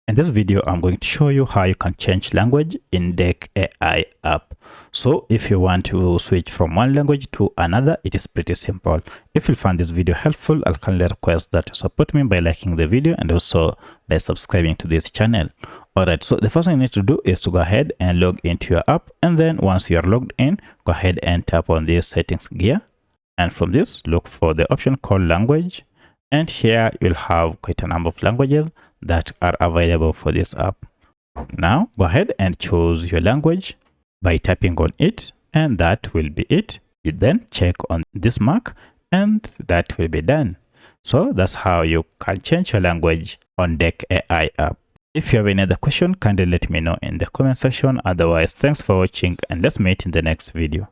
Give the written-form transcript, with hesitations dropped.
In this video, I'm going to show you how you can change language in DecAI app. So if you want to switch from one language to another, it is pretty simple. If you find this video helpful, I'll kindly request that you support me by liking the video and also by subscribing to this channel. Alright, so the first thing you need to do is to go ahead and log into your app. And then once you're logged in, go ahead and tap on this settings gear. And from this, look for the option called language. And here you'll have quite a number of languages that are available for this app. Now go ahead and choose your language by tapping on it, and that will be it. You then check on this mark and that will be done. So that's how you can change your language on DecAI app. If you have any other question, kindly let me know in the comment section. Otherwise, thanks for watching and let's meet in the next video.